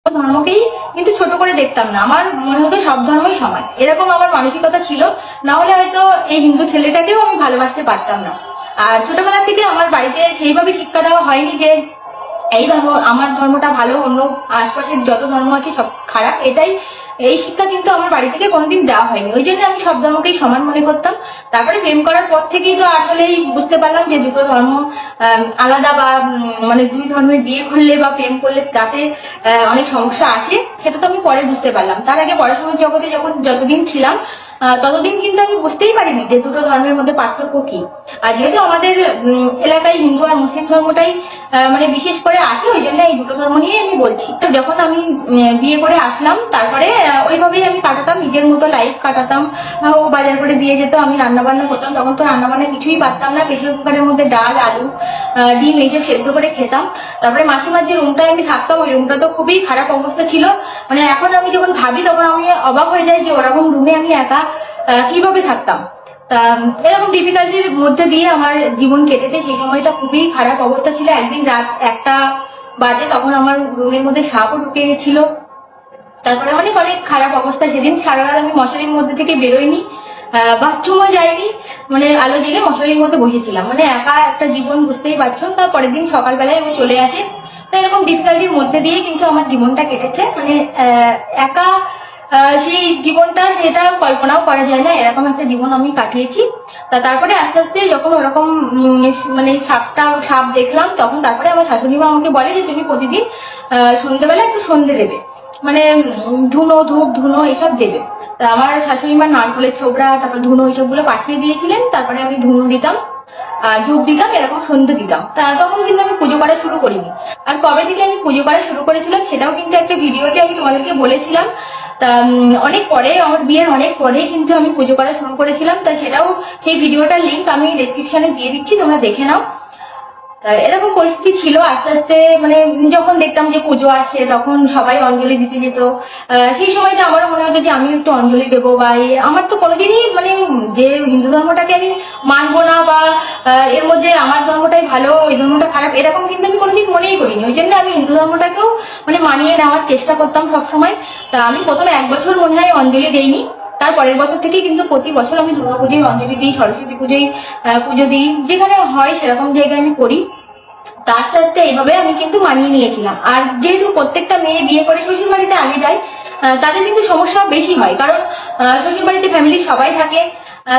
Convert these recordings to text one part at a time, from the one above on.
ধর্মকেই কিন্তু ছোট করে দেখতাম না, আমার মনে হতো সব ধর্মই সমান, এরকম আমার মানসিকতা ছিল। না হলে হয়তো এই হিন্দু ছেলেটাকেও আমি ভালোবাসতে পারতাম না। আর ছোটবেলা থেকে আমার বাড়িতে সেইভাবে শিক্ষা দেওয়া হয়নি যে এই ধর্ম, আমার ধর্মটা ভালো, অন্য আশপাশের যত ধর্ম আছে সব খারাপ, এই শিক্ষা কিন্তু আমার বাড়ি থেকে কোনোদিন দেওয়া হয়নি। ওই জন্য আমি সব ধর্মকেই সমান মনে করতাম। তারপরে প্রেম করার পর থেকেই তো আসলেই বুঝতে পারলাম যে দুটো ধর্ম আলাদা, বা মানে দুই ধর্মের বিয়ে করলে বা প্রেম করলে তাতে অনেক সমস্যা আসে, সেটা তো আমি পরে বুঝতে পারলাম। তার আগে পড়াশোনার জগতে যতদিন ছিলাম ততদিন কিন্তু আমি বুঝতেই পারিনি যে দুটো ধর্মের মধ্যে পার্থক্য কি। আর যেহেতু আমাদের এলাকায় হিন্দু আর মুসলিম ধর্মটাই মানে বিশেষ করে আছে, ওই জন্য এই দুটো ধর্ম নিয়ে আমি বলছি। তো যখন আমি বিয়ে করে আসলাম, তারপরে ওইভাবেই আমি কাটাতাম, নিজের মতো লাইফ কাটাতাম। ও বাজার করে দিয়ে যেত, আমি রান্না বান্না করতাম, তখন তো রান্না বান্না কিছুই পারতাম না, প্রেসার কুকারের মধ্যে ডাল, আলু, ডিম এইসব সেদ্ধ করে খেতাম। তারপরে মাসিমার যে রুমটায় আমি থাকতাম, ওই রুমটা তো খুবই খারাপ অবস্থা ছিল। মানে এখন আমি যখন ভাবি তখন আমি অবাক হয়ে যাই যে ওরকম রুমে আমি একা কিভাবে থাকতাম। তা এরকম ডিফিকাল্টির মধ্যে দিয়ে আমার জীবন কেটেছে। সেই সময়টা খুবই খারাপ অবস্থা ছিল। একদিন রাত 1টা বাজে, তখন আমার রুমের মধ্যে সাপও ঢুকে গেছিল। তারপরে অনেক অনেক খারাপ অবস্থা। সেদিন সারা রাত আমি মশারির মধ্যে থেকে বেরোইনি, বাথরুমও যাইনি, মানে আলো জেলে মশারির মধ্যে বসেছিলাম। মানে একা একটা জীবন, বুঝতেই পারছো। তারপরের দিন সকালবেলায় আমি চলে আসে। তো এরকম ডিফিকাল্টির মধ্যে দিয়ে কিন্তু আমার জীবনটা কেটেছে। মানে একা সেই জীবনটা, সেটা কল্পনাও করা যায় না, এরকম একটা জীবন আমি কাটিয়েছি। তারপরে আস্তে আস্তে যখন ওরকম মানে সাপ দেখলাম, তখন তারপরে আমার শাশুড়ি মা আমাকে বলে যে তুমি প্রতিদিন সন্ধ্যেবেলা একটু সন্ধে দেবে, মানে ধুনো, ধূপ, ধুনো এসব দেবে। তা আমার শাশুড়ি মা নারকলের ছোবড়া, তারপর ধুনো এইসব গুলো পাঠিয়ে দিয়েছিলেন। তারপরে আমি ধুনো দিতাম, ধূপ দিতাম, এরকম সন্ধে দিতাম। তা তখন কিন্তু আমি পুজো করা শুরু করিনি। আর কবে থেকে আমি পুজো করা শুরু করেছিলাম সেটাও কিন্তু একটা ভিডিওতে আমি তোমাদেরকে বলেছিলাম। তা অনেক পরে, আমার বিয়ের অনেক পরে কিন্তু আমি পুজো করা শুরু করেছিলাম। তা সেটাও, সেই ভিডিওটার লিঙ্ক আমি ডেসক্রিপশনে দিয়ে দিচ্ছি, তোমরা দেখে নাও। এরকম পরিস্থিতি ছিল। আস্তে আস্তে মানে যখন দেখতাম যে পুজো আসছে, তখন সবাই অঞ্জলি দিতে যেত। সেই সময়টা আমারও মনে হতো যে আমি একটু অঞ্জলি দেবো, বা আমার তো কোনোদিনই মানে যে হিন্দু ধর্মটাকে আমি মানবো না, বা এর মধ্যে আমার ধর্মটাই ভালো, ওই ধর্মটা খারাপ, এরকম কিন্তু আমি কোনোদিন মনেই করিনি। ওই জন্য আমি হিন্দু ধর্মটাকেও মানে মানিয়ে নেওয়ার চেষ্টা করতাম সবসময়। তা আমি প্রথমে 1 বছর মনে হয় অঞ্জলি দেইনি। তার পরের বছর থেকে কিন্তু প্রতি বছর আমি দুর্গাপুজোয় অঞ্জলি দিই, সরস্বতী পুজোয় পুজো দিই, যেখানে হয় সেরকম জায়গায় আমি করি। তা আস্তে আস্তে এইভাবে আমি কিন্তু মানিয়ে নিয়েছিলাম। আর যেহেতু প্রত্যেকটা মেয়ে বিয়ে করে শ্বশুর বাড়িতে আগে যায়, তাদের কিন্তু সমস্যা বেশি হয়, কারণ শ্বশুর বাড়িতে ফ্যামিলির সবাই থাকে।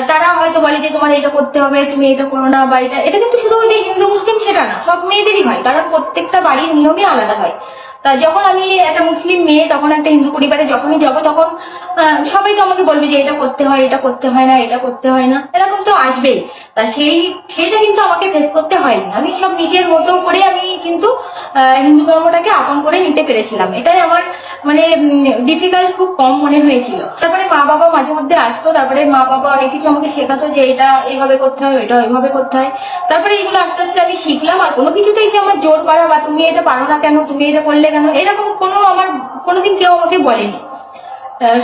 তারা হয়তো বলে যে তোমার এটা করতে হবে, তুমি এটা করো না, বা এটা কিন্তু শুধু ওই যে হিন্দু মুসলিম সেটা না, সব মেয়েদেরই হয়, কারণ প্রত্যেকটা বাড়ির নিয়মই আলাদা হয়। তা যখন আমি একটা মুসলিম মেয়ে, তখন একটা হিন্দু পরিবারে যখনই যাবো, তখন সবাই তো আমাকে বলবে যে এটা করতে হয়, এটা করতে হয় না, এটা করতে হয় না, এরকম তো আসবেই। তা সেইটা কিন্তু আমাকে ফেস করতে হয়নি। আমি সব নিজের মতো করে আমি কিন্তু হিন্দু ধর্মটাকে আপন করে নিতে পেরেছিলাম। এটাই আমার মানে ডিফিকাল্ট খুব কম মনে হয়েছিল। তারপরে মা বাবা মাঝে মধ্যে আসতো, তারপরে মা বাবা অনেক কিছু আমাকে শেখাতো যে এটা এইভাবে করতে হয়, এটা ওইভাবে করতে হয়। তারপরে এগুলো আস্তে আস্তে আমি শিখলাম। আর কোনো কিছুতেই যে আমার জোর করা, বা তুমি এটা পারো না কেন, তুমি এটা করলে কেন, এরকম আমার কোনোদিন কেউ আমাকে বলেনি।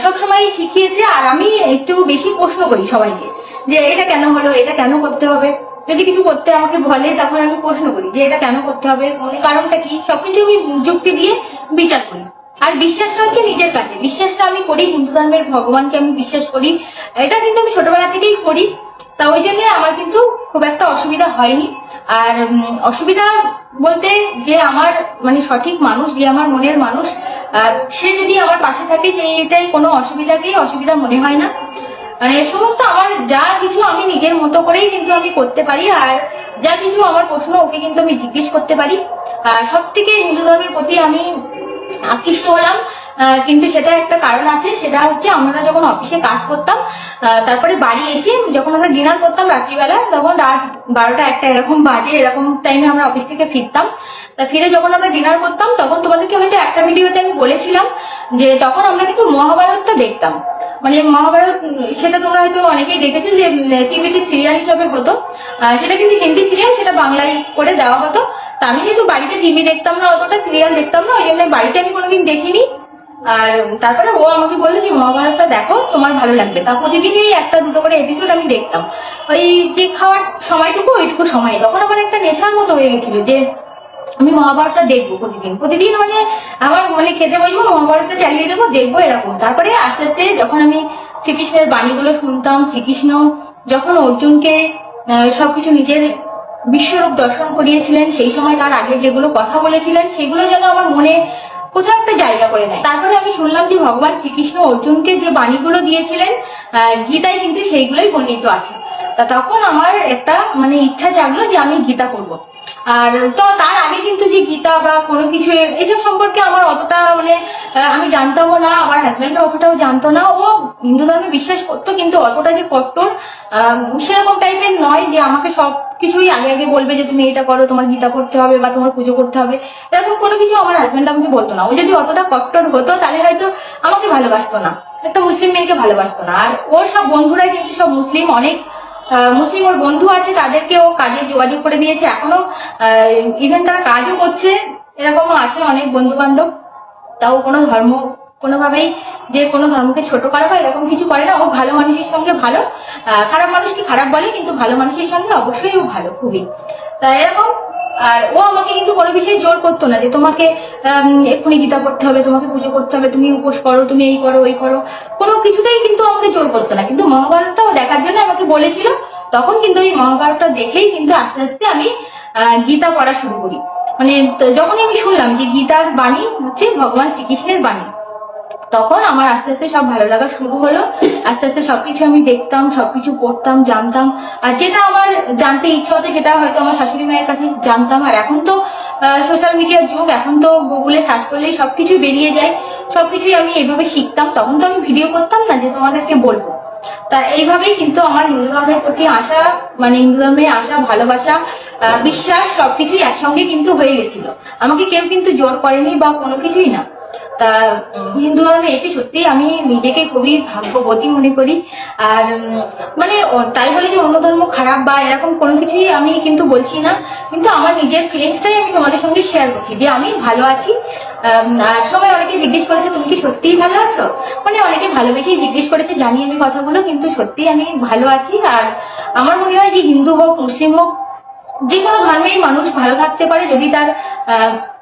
সবসময় শিখিয়েছে। আর আমি একটু বেশি প্রশ্ন করি সবাইকে, যে এটা কেন হলো, এটা কেন করতে হবে। যদি কিছু করতে আমাকে বলে, তখন আমি প্রশ্ন করি যে এটা কেন করতে হবে, মানে কারণটা কি, সবকিছু আমি যুক্তি দিয়ে বিচার করি। আর বিশ্বাসটা হচ্ছে নিজের কাছে, বিশ্বাসটা আমি করি, হিন্দু ধর্মের ভগবানকে আমি বিশ্বাস করি। এটা কিন্তু আমি ছোটবেলা থেকেই করি। তা ওই জন্য আমার কিন্তু খুব একটা অসুবিধা হয়নি। আর অসুবিধা বলতে, যে আমার মানে সঠিক মানুষ, যে আমার মনের মানুষ, সে যদি আমার পাশে থাকে, সেইটাই কোনো অসুবিধা মনে হয় না। মানে সমস্ত আমার যা কিছু আমি নিজের মতো করেই কিন্তু আমি করতে পারি। আর যা কিছু আমার প্রশ্ন, ওকে কিন্তু আমি জিজ্ঞেস করতে পারি। আর সব থেকে হিন্দু ধর্মের প্রতি আমি আকৃষ্ট হলাম, কিন্তু সেটা একটা কারণ আছে। সেটা হচ্ছে আমরা যখন অফিসে কাজ করতাম, তারপরে বাড়ি এসে যখন আমরা ডিনার করতাম রাত্রিবেলা, তখন রাত 12টা 1টা এরকম বাজে, এরকম টাইমে আমরা অফিস থেকে ফিরতাম। তা ফিরে যখন আমরা ডিনার করতাম, তখন তোমাদেরকে হয়তো একটা ভিডিওতে আমি বলেছিলাম যে তখন আমরা কিন্তু মহাভারতটা দেখতাম। মানে মহাভারত, সেটা তোমরা হয়তো অনেকেই দেখেছো, যে টিভিতে সিরিয়াল হিসাবে হতো। সেটা কিন্তু হিন্দি সিরিয়াল, সেটা বাংলায় করে দেওয়া হতো। তা আমি যেহেতু বাড়িতে টিভি দেখতাম না, অতটা সিরিয়াল দেখতাম না, ওই জন্য বাড়িতে আমি কোনোদিন দেখিনি। আর তারপরে ও আমাকে বললো যে মহাভারতটা দেখো, তোমার ভালো লাগবে। তা প্রতিদিনই 1টা 2টো করে এপিসোড আমি দেখতাম। ওই যে খাওয়ার সময়টুকু, ওইটুকু সময়, তখন আমার একটা নেশার মতো হয়ে গেছিল যে আমি মহাভারতটা দেখবো প্রতিদিন প্রতিদিন, মানে আমার মানে খেতে বলবো মহাভারতটা চালিয়ে দেবো, দেখবো এরকম। তারপরে আস্তে আস্তে যখন আমি শ্রীকৃষ্ণের বাণীগুলো শুনতাম, শ্রীকৃষ্ণ যখন অর্জুনকে সবকিছু নিজের বিশ্বরূপ দর্শন করিয়েছিলেন, সেই সময় তার আগে যেগুলো কথা বলেছিলেন সেগুলো যেন আমার মনে কোথাও একটা জায়গা করে নেয়। তারপরে আমি শুনলাম যে ভগবান শ্রীকৃষ্ণ অর্জুনকে যে বাণীগুলো দিয়েছিলেন গীতায় কিন্তু সেইগুলোই বর্ণিত আছে। তা তখন আমার একটা মানে ইচ্ছা জাগলো যে আমি গীতা পড়বো। আর তো তার আগে কিন্তু যে গীতা বা কোনো কিছু এসব সম্পর্কে আমার অতটা মানে আমি জানতামও না, আমার হাজব্যান্ডও অতটাও জানতো না। ও হিন্দু ধর্মে বিশ্বাস করতো কিন্তু অতটা যে কট্টর সেরকম টাইপের নয় যে আমাকে সব কিছুই আগে আগে বলবে যে তুমি এটা করো, তোমার গীতা পড়তে হবে বা তোমার পুজো করতে হবে, এরকম কোনো কিছু আমার হাজব্যান্ড আমাকে বলতো না। ও যদি অতটা কট্টর হতো তাহলে হয়তো আমাকে ভালোবাসতো না, একটা মুসলিম মেয়েকে ভালোবাসতো না। আর ওর সব বন্ধুরাই কিন্তু সব মুসলিম, অনেক মুসলিম ওর বন্ধু আছে, তাদেরকে ও কাজে যোগাযোগ করে দিয়েছে, এখনো ইভেন তারা কাজও করছে, এরকমও আছে অনেক বন্ধু বান্ধব। তাও কোনো ধর্ম কোনোভাবেই যে কোনো ধর্মকে ছোট করা বা এরকম কিছু করে না। ও ভালো মানুষের সঙ্গে ভালো, খারাপ মানুষকে খারাপ বলে কিন্তু ভালো মানুষের সঙ্গে অবশ্যই ও ভালো, খুবই। তা এরকম। আর ও আমাকে কিন্তু কোনো বিষয়ে জোর করতো না যে তোমাকে এক্ষুনি গীতা পড়তে হবে, তোমাকে পুজো করতে হবে, তুমি উপোস করো, তুমি এই করো ওই করো, কোনো কিছুতেই কিন্তু আমাকে জোর করতো না। কিন্তু মহাভারতটাও দেখার জন্য আমাকে বলেছিল, তখন কিন্তু ওই মহাভারতটা দেখেই কিন্তু আস্তে আস্তে আমি গীতা পড়া শুরু করি। মানে যখনই আমি শুনলাম যে গীতার বাণী হচ্ছে ভগবান শ্রীকৃষ্ণের বাণী, তখন আমার আস্তে আস্তে সব ভালো লাগা শুরু হলো। আস্তে আস্তে সবকিছু আমি দেখতাম, সবকিছু পড়তাম, জানতাম। আর যেটা আমার জানতে ইচ্ছা হতো সেটা হয়তো আমার শাশুড়ি মায়ের কাছে জানতাম। আর এখন তো সোশ্যাল মিডিয়ার যুগ, এখন তো গুগলে সার্চ করলেই সবকিছু বেরিয়ে যায়, সবকিছুই আমি এইভাবে শিখতাম। তখন তো আমি ভিডিও করতাম না যে তোমাদেরকে বলবো। তা এইভাবেই কিন্তু আমার হিন্দু ধর্মের প্রতি আসা, মানে হিন্দু ধর্মে আসা, ভালোবাসা, বিশ্বাস সবকিছুই একসঙ্গে কিন্তু হয়ে গেছিল। আমাকে কেউ কিন্তু জোর করেনি বা কোনো কিছুই না। তা হিন্দু ধর্মে এসে সত্যি আমি নিজেকে খুবই ভাগ্যবতী মনে করি। আর মানে তাই বলে যে অন্য ধর্ম খারাপ বা এরকম কোনো কিছুই আমি কিন্তু বলছি না, কিন্তু আমার নিজের ফিলিংসটাই আমি তোমাদের সঙ্গে শেয়ার করছি যে আমি ভালো আছি। আর সবাই অনেকে জিজ্ঞেস করেছে তুমি কি সত্যিই ভালো আছো, মানে অনেকে ভালোবেসেই জিজ্ঞেস করেছে, জানি আমি কথাগুলো, কিন্তু সত্যি আমি ভালো আছি। আর আমার মনে হয় যে হিন্দু হোক মুসলিম হোক যে কোনো ধর্মেই মানুষ ভালো থাকতে পারে যদি তার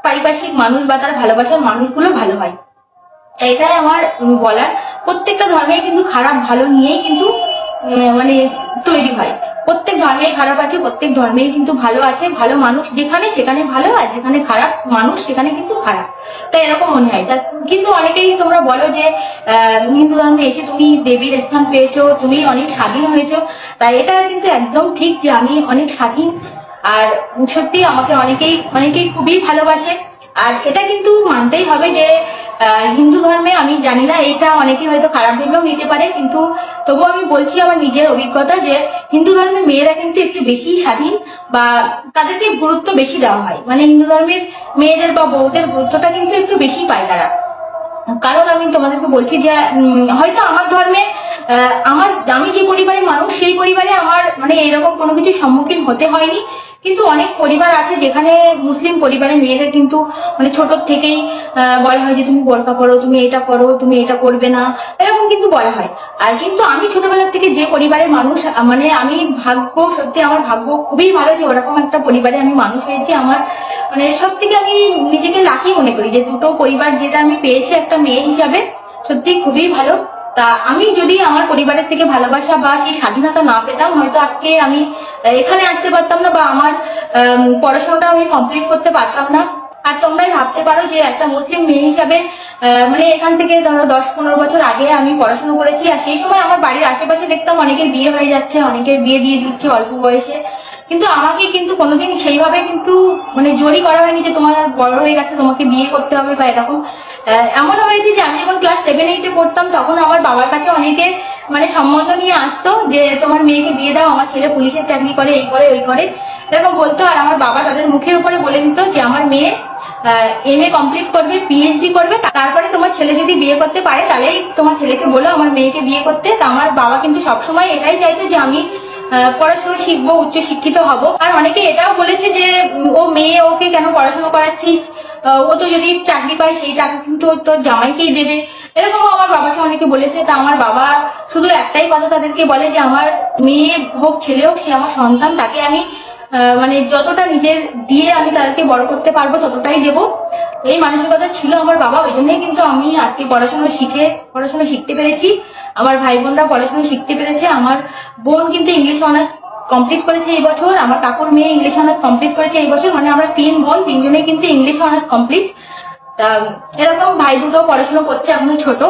পারিপার্শ্বিক মানুষ বা তার ভালোবাসার মানুষগুলো ভালো হয়। এটাই আমার বলার। প্রত্যেকটা ধর্মেই কিন্তু খারাপ ভালো নিয়েই কিন্তু মানে তৈরি হয়। প্রত্যেক ধর্মেই খারাপ আছে, প্রত্যেক ধর্মেই কিন্তু ভালো আছে। ভালো মানুষ যেখানে সেখানে ভালো, আর যেখানে খারাপ মানুষ সেখানে কিন্তু খারাপ। তাই এরকম মনে হয়। তা কিন্তু অনেকেই তোমরা বলো যে হিন্দু ধর্মে এসে তুমি দেবীর স্থান পেয়েছো, তুমি অনেক স্বাধীন হয়েছো। তাই এটা কিন্তু একদম ঠিক যে আমি অনেক স্বাধীন। আর সত্যি আমাকে অনেকেই খুবই ভালোবাসে। আর এটা কিন্তু মানতেই হবে যে হিন্দু ধর্মে, আমি জানি না এটা অনেকে হয়তো খারাপ ভেবেও নিতে পারে, কিন্তু তবুও আমি বলছি আমার নিজের অভিজ্ঞতা যে হিন্দু ধর্মের মেয়েরা কিন্তু একটু বেশি স্বাধীন বা তাদেরকে গুরুত্ব বেশি দেওয়া হয়। মানে হিন্দু ধর্মের মেয়েদের বা বউদের গুরুত্বটা কিন্তু একটু বেশি পায় তারা। কারণ আমি তোমাদেরকে বলছি যে হয়তো আমার ধর্মে আমি যে পরিবারের মানুষ সেই পরিবারে আমার মানে এরকম কোনো কিছু সম্মুখীন হতে হয়নি। কিন্তু অনেক পরিবার আছে যেখানে মুসলিম পরিবারের মেয়েদের কিন্তু মানে ছোট থেকেই বলা হয় যে তুমি বোরকা পরো, তুমি এটা করো, তুমি এটা করবে না, এরকম কিন্তু বলা হয়। আর কিন্তু আমি ছোটবেলা থেকে যে পরিবারের মানুষ, মানে আমি সত্যি আমার ভাগ্য খুবই ভালো যে ওরকম একটা পরিবারে আমি মানুষ হয়েছি। আমার মানে সব থেকে আমি নিজেকে লাকি মনে করি যে দুটো পরিবার যেটা আমি পেয়েছি একটা মেয়ে হিসাবে, সত্যি খুবই ভালো। তা আমি যদি আমার পরিবারের থেকে ভালোবাসা বা সেই স্বাধীনতা না পেতাম, হয়তো আজকে আমি এখানে আসতে পারতাম না বা আমার পড়াশোনাটা আমি কমপ্লিট করতে পারতাম না। আর তোমরাই ভাবতে পারো যে একটা মুসলিম মেয়ে হিসাবে মানে এখান থেকে ধরো 10-15 বছর আগে আমি পড়াশোনা করেছি, আর সেই সময় আমার বাড়ির আশেপাশে দেখতাম অনেকের বিয়ে হয়ে যাচ্ছে, অনেকের বিয়ে দিয়ে দিচ্ছে অল্প বয়সে। কিন্তু আমাকে কিন্তু কোনোদিন সেইভাবে কিন্তু মানে জোরই করা হয়নি যে তোমার বড় হয়ে গেছে তোমাকে বিয়ে করতে হবে বা এরকম। এমন হয়েছে যে আমি যখন ক্লাস 7-8-এ পড়তাম তখন আমার বাবার কাছে অনেকে মানে সম্বন্ধ নিয়ে আসতো যে তোমার মেয়েকে বিয়ে দাও, আমার ছেলে পুলিশের চাকরি করে, এই করে ওই করে, এরকম বলতো। আর আমার বাবা তাদের মুখের উপরে বলে দিত যে আমার মেয়ে MA কমপ্লিট করবে, PhD করবে, তারপরে তোমার ছেলে যদি বিয়ে করতে পারে তাহলেই তোমার ছেলেকে বলো আমার মেয়েকে বিয়ে করতে। তা আমার বাবা কিন্তু সবসময় এটাই চাইতো যে আমি পড়াশোনা শিখবো, উচ্চ শিক্ষিত হব। আর অনেকে এটাও বলেছে যে ও মেয়ে, ওকে কেন পড়াশোনা করাচ্ছিস, ও তো যদি চাকরি পায় সেই টাকা কিন্তু তোর জামাইকেই দেবে, এরকম আমার বাবাকে অনেকে বলেছে। তা আমার বাবা শুধু একটাই কথা তাদেরকে বলে যে আমার মেয়ে হোক ছেলে হোক সে আমার সন্তান, তাকে আমি মানে যতটা নিজের দিয়ে আমি তাদেরকে বড় করতে পারবো ততটাই দেবো, এই মানসিকতা ছিল আমার বাবা। ওই জন্যই কিন্তু আমি আজকে পড়াশোনা শিখতে পেরেছি, আমার ভাই বোনরা পড়াশোনা শিখতে পেরেছে। আমার বোন কিন্তু ইংলিশ অনার্স কমপ্লিট করেছে এই বছর, আমার কাকুর মেয়ে ইংলিশ অনার্স কমপ্লিট করেছে এই বছর, মানে আমরা 3 বোন, 3জনেই কিন্তু ইংলিশ অনার্স কমপ্লিট। তা এরকম ভাই দুটো পড়াশোনা করছে, এখনো ছোট।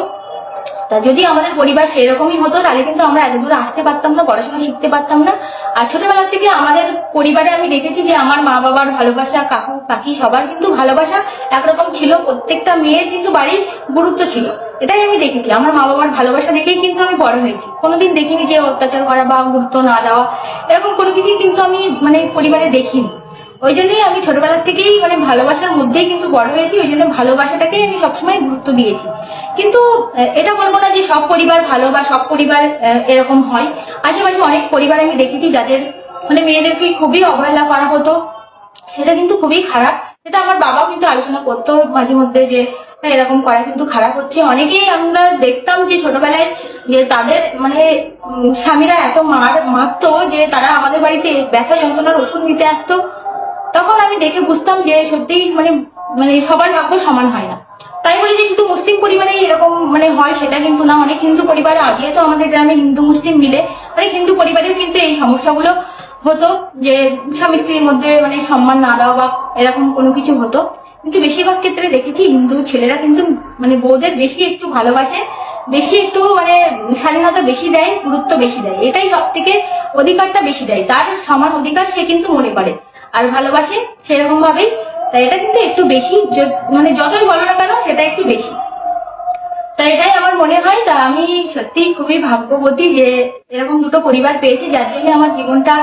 তা যদি আমাদের পরিবার সেরকমই হতো তাহলে কিন্তু আমরা এত দূর আসতে পারতাম না, পড়াশোনা শিখতে পারতাম না। আর ছোটবেলা থেকে আমাদের পরিবারে আমি দেখেছি যে আমার মা বাবার ভালোবাসা, কাকু কাকি সবার কিন্তু ভালোবাসা একরকম ছিল, প্রত্যেকটা মেয়ের কিন্তু বাড়ির গুরুত্ব ছিল, এটাই আমি দেখেছি। আমার মা বাবার ভালোবাসা দেখেই কিন্তু আমি বড় হয়েছি, কোনোদিন দেখিনি যে অত্যাচার করা বা গুরুত্ব না দেওয়া, এরকম কোনো কিছুই কিন্তু আমি মানে পরিবারে দেখিনি। ওই জন্যই আমি ছোটবেলা থেকেই মানে ভালোবাসার মধ্যেই কিন্তু বড় হয়েছি, ওই জন্য ভালোবাসাটাকেই আমি সবসময় গুরুত্ব দিয়েছি। কিন্তু এটা বলবো না যে সব পরিবার ভালো বা সব পরিবার এরকম হয়। আশেপাশে অনেক পরিবার আমি দেখেছি যাদের মানে মেয়েদেরকে খুবই অবহেলা করা হতো, সেটা কিন্তু খুবই খারাপ। সেটা আমার বাবাও কিন্তু আলোচনা করতো মাঝে মধ্যে যে এরকম করা কিন্তু খারাপ হচ্ছে। অনেকেই আমরা দেখতাম যে ছোটবেলায় যে তাদের মানে স্বামীরা এত মারতো যে তারা আমাদের বাড়িতে ব্যথা যন্ত্রণার ওষুধ নিতে আসতো। তখন আমি দেখে বুঝতাম যে সত্যি মানে মানে সবার ভাগ্য সমান হয় না। তাই বলে যে শুধু মুসলিম পরিবারে এরকম মানে হয় সেটা কিন্তু না, অনেক হিন্দু পরিবার, আগে তো আমাদের গ্রামে হিন্দু মুসলিম মিলে অনেক হিন্দু পরিবারেও কিন্তু এই সমস্যাগুলো হতো, যে স্বামী স্ত্রীর মধ্যে মানে সম্মান না দেওয়া বা এরকম কোনো কিছু হতো। কিন্তু বেশিরভাগ ক্ষেত্রে দেখেছি হিন্দু ছেলেরা কিন্তু মানে বউদের বেশি একটু ভালোবাসে, বেশি একটু মানে স্বাধীনতা বেশি দেয়, গুরুত্ব বেশি দেয়, এটাই সব থেকে অধিকারটা বেশি দেয়, তার সমান অধিকার সে কিন্তু মনে করে আর ভালোবাসে সেরকম ভাবেই। তাই এটা কিন্তু একটু বেশি, মানে যতই বলো না কেন সেটা একটু বেশি। তাই এটাই আমার মনে হয়। তা আমি সত্যি খুবই ভাগ্যবতী যে এরকম দুটো পরিবার পেয়েছি, যার জন্য আমার জীবনটা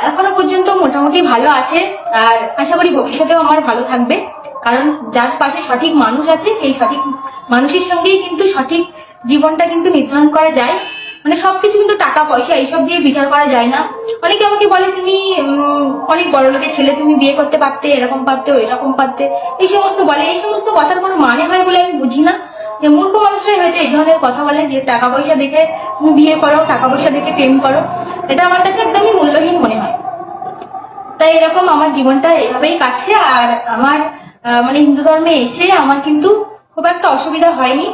এখনো পর্যন্ত মোটামুটি ভালো আছে। আর আশা করি ভবিষ্যতেও আমার ভালো থাকবে, কারণ যার পাশে সঠিক মানুষ আছে সেই সঠিক মানুষের সঙ্গেই কিন্তু সঠিক জীবনটা কিন্তু নির্ধারণ করা যায়। মানে সবকিছু কিন্তু টাকা পয়সা এইসব দিয়ে বিচার করা যায় না। অনেকে আমাকে বলে তুমি অনেক বড় লোকের ছেলে, তুমি বিয়ে করতে পারতে, এরকম পারতে, এরকম পারতে, এই সমস্ত বলে। এই সমস্ত কথার কোনো মানে হয় বলে আমি বুঝি না। যে মূর্খ মানুষরাই হয়তো এই ধরনের কথা বলে যে টাকা পয়সা দেখে তুমি বিয়ে করো, টাকা পয়সা দেখে প্রেম করো, এটা আমার কাছে একদমই মূল্যহীন মনে হয়। তাই এরকম আমার জীবনটা এভাবেই কাটছে। আর আমার মানে হিন্দু ধর্মে এসে আমার কিন্তু খুব একটা অসুবিধা হয়নি,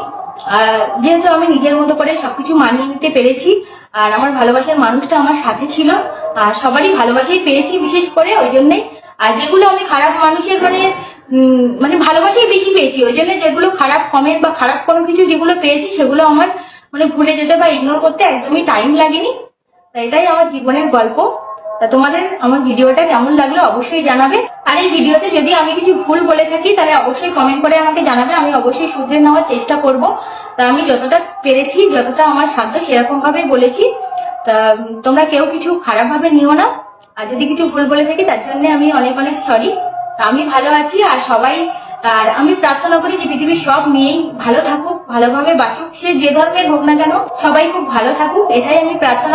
যেহেতু আমি নিজের মতো করে সবকিছু মানিয়ে নিতে পেরেছি। আর আমার ভালোবাসার মানুষটা আমার সাথে ছিল, আর সবারই ভালোবাসাই পেয়েছি বিশেষ করে ওই জন্যই। আর যেগুলো আমি খারাপ মানুষের মানে মানে ভালোবাসাই বেশি পেয়েছি, ওই জন্য যেগুলো খারাপ কমেন্ট বা খারাপ কোনো কিছু যেগুলো পেয়েছি সেগুলো আমার মানে ভুলে যেতে বা ইগনোর করতে একদমই টাইম লাগেনি। এটাই আমার জীবনের গল্প। তা তোমাদের আমার ভিডিওটা কেমন লাগলো অবশ্যই জানাবে। আর এই ভিডিওতে যদি আমি কিছু ভুল বলে থাকি তাহলে অবশ্যই কমেন্ট করে আমাকে জানাবে, আমি অবশ্যই শুধরে নেওয়ার চেষ্টা করব। তা আমি যতটা পেরেছি, যতটা আমার সাধ্য সেরকম ভাবেই বলেছি। তা তোমরা কেউ কিছু খারাপ ভাবে নিও না, আর যদি কিছু ভুল বলে থাকি তার জন্য আমি অনেক অনেক সরি। আমি ভালো আছি আর সবাই, আর আমি প্রার্থনা করি যে পৃথিবীর সব মেয়েই ভালো থাকুক, ভালোভাবে বাঁচুক, সে যে ধর্মের হোক না কেন সবাই খুব ভালো থাকুক, এটাই আমি প্রার্থনা